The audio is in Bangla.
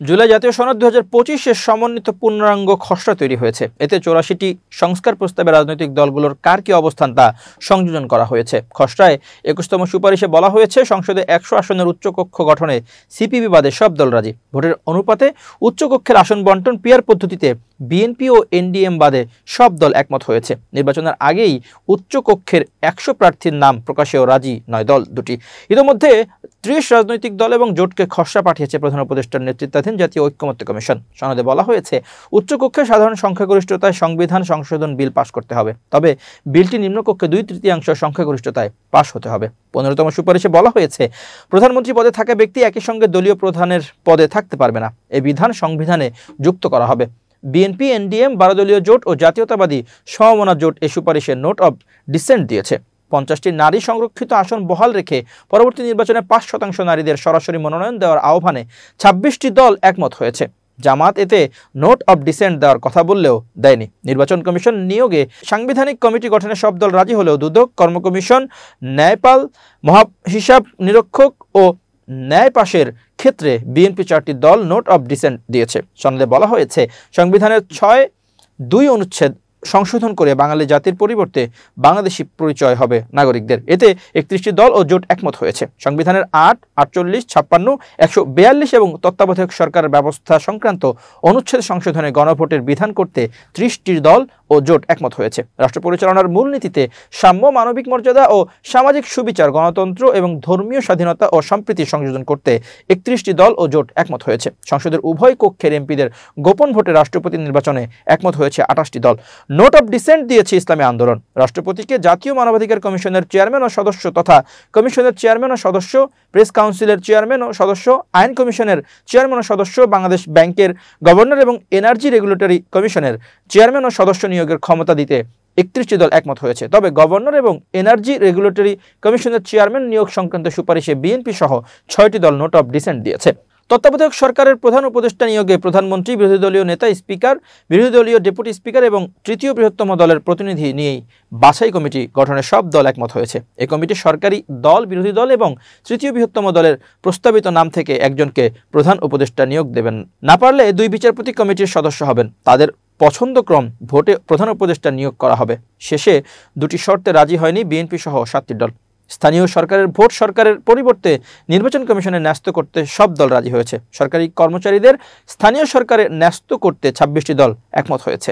জুলাই জাতীয় সনদ 2025-এর সমন্বিত পূর্ণাঙ্গ খসড়া তৈরি হয়েছে। এতে 84টি সংস্কার প্রস্তাবে রাজনৈতিক দলগুলোর কার কি অবস্থান তা সংযোজন করা হয়েছে। খসড়ায় 21তম সুপারিশে বলা হয়েছে, সংসদে 100 আসনের উচ্চকক্ষ গঠনে সিপিবি বাদে সব দল রাজি। ভোটের অনুপাতে উচ্চকক্ষের আসন বন্টন পিআর পদ্ধতিতে বিএনপি ও এনডিএম বাদে সব দল একমত হয়েছে। নির্বাচনের আগেই উচ্চকক্ষের 100 প্রার্থীর নাম প্রকাশেও রাজি নয় দল দুটি। ইতিমধ্যে 30 রাজনৈতিক দল এবং জোটকে খসড়া পাঠিয়েছে প্রধান উপদেষ্টার নেতৃত্বাধীন জাতীয় ঐক্যমত্য কমিশন। সনদে বলা হয়েছে, উচ্চকক্ষে সাধারণ সংখ্যাগরিষ্ঠতায় সংবিধান সংশোধন বিল পাশ করতে হবে, তবে বিলটি নিম্নকক্ষে 2/3 সংখ্যাগরিষ্ঠতায় পাশ হতে হবে। 15তম সুপারিশে বলা হয়েছে, প্রধানমন্ত্রী পদে থাকা ব্যক্তি একই সঙ্গে দলীয় প্রধানের পদে থাকতে পারবে না। এই বিধান সংবিধানে যুক্ত করা হবে। বিএনপি, এনডিএম, 12 দলীয় জোট ও জাতীয়তাবাদী সমমনা জোট এ সুপারিশে নোট অব ডিসেন্ট দিয়েছে। 50টি নারী সংরক্ষিত আসন বহাল রেখে পরবর্তী নির্বাচনে 5% নারীদের সরাসরি মনোনয়ন দেওয়ার আহ্বানে 26টি দল একমত হয়েছে। জামাত এতে নোট অব ডিসেন্ট দেওয়ার কথা বললেও দেয়নি। নির্বাচন কমিশন নিয়োগে সাংবিধানিক কমিটি গঠনে সব দল রাজি হলেও দুদক, কর্ম কমিশন, ন্যায়পাল, মহাহিসাব নিরীক্ষক ও ন্যায় পাশের ক্ষেত্রে বিএনপি 4টি দল নোট অব ডিসেন্ট দিয়েছে। সনদে বলা হয়েছে, সংবিধানের 6(2) অনুচ্ছেদ সংশোধন করে বাঙালি জাতির পরিবর্তে বাংলাদেশি পরিচয় হবে নাগরিকদের। এতে 31টি দল ও জোট একমত হয়েছে। সংবিধানের 8, 48, 56, 142 এবং তত্ত্বাবধায়ক সরকারের ব্যবস্থা সংক্রান্ত অনুচ্ছেদ সংশোধনে গণভোটের বিধান করতে 30টি দল ও জোট একমত হয়েছে। রাষ্ট্র পরিচালনার মূলনীতিতে সাম্য, মানবিক মর্যাদা ও সামাজিক সুবিচার, গণতন্ত্র এবং ধর্মীয় স্বাধীনতা ও সম্প্রীতি সংযোজন করতে 31টি দল ও জোট একমত হয়েছে। সংসদের উভয় কক্ষের এমপিদের গোপন ভোটে রাষ্ট্রপতি নির্বাচনে একমত হয়েছে 28টি দল। নোট অব ডিসেন্ট দিয়েছে ইসলামী আন্দোলন। রাষ্ট্রপতিকে জাতীয় মানবাধিকার কমিশনের চেয়ারম্যান ও সদস্য তথা কমিশনের চেয়ারম্যান ও সদস্য, প্রেস কাউন্সিলের চেয়ারম্যান ও সদস্য, আইন কমিশনের চেয়ারম্যান ও সদস্য, বাংলাদেশ ব্যাংকের গভর্নর এবং এনার্জি রেগুলেটরি কমিশনের চেয়ারম্যান ও সদস্য নিয়োগের ক্ষমতা দিতে 31টি দল একমত হয়েছে। তবে গভর্নর এবং এনার্জি রেগুলেটরি কমিশনের চেয়ারম্যান নিয়োগ সংক্রান্ত সুপারিশে বিএনপি সহ 6টি দল নোট অব ডিসেন্ট দিয়েছে। তত্ত্বাবধায়ক সরকারের প্রধান উপদেষ্টা নিয়োগে প্রধানমন্ত্রী, বিরোধী দলীয় নেতা, স্পিকার, বিরোধী দলীয় ডেপুটি স্পিকার এবং তৃতীয় বৃহত্তম দলের প্রতিনিধি নিয়েই বাছাই কমিটি গঠনে সব দল একমত হয়েছে। এই কমিটি সরকারি দল, বিরোধী দল এবং তৃতীয় বৃহত্তম দলের প্রস্তাবিত নাম থেকে একজনকে প্রধান উপদেষ্টা নিয়োগ দেবেন। না পারলে 2 বিচারপতি কমিটির সদস্য হবেন। তাদের পছন্দক্রম ভোটে প্রধান উপদেষ্টা নিয়োগ করা হবে। শেষে 2টি শর্তে রাজি হয়নি বিএনপি সহ 7টি দল। স্থানীয় সরকারের ভোট সরকারের পরিবর্তে নির্বাচন কমিশনে ন্যস্ত করতে সব দল রাজি হয়েছে। সরকারি কর্মচারীদের স্থানীয় সরকারে ন্যস্ত করতে 26টি দল একমত হয়েছে।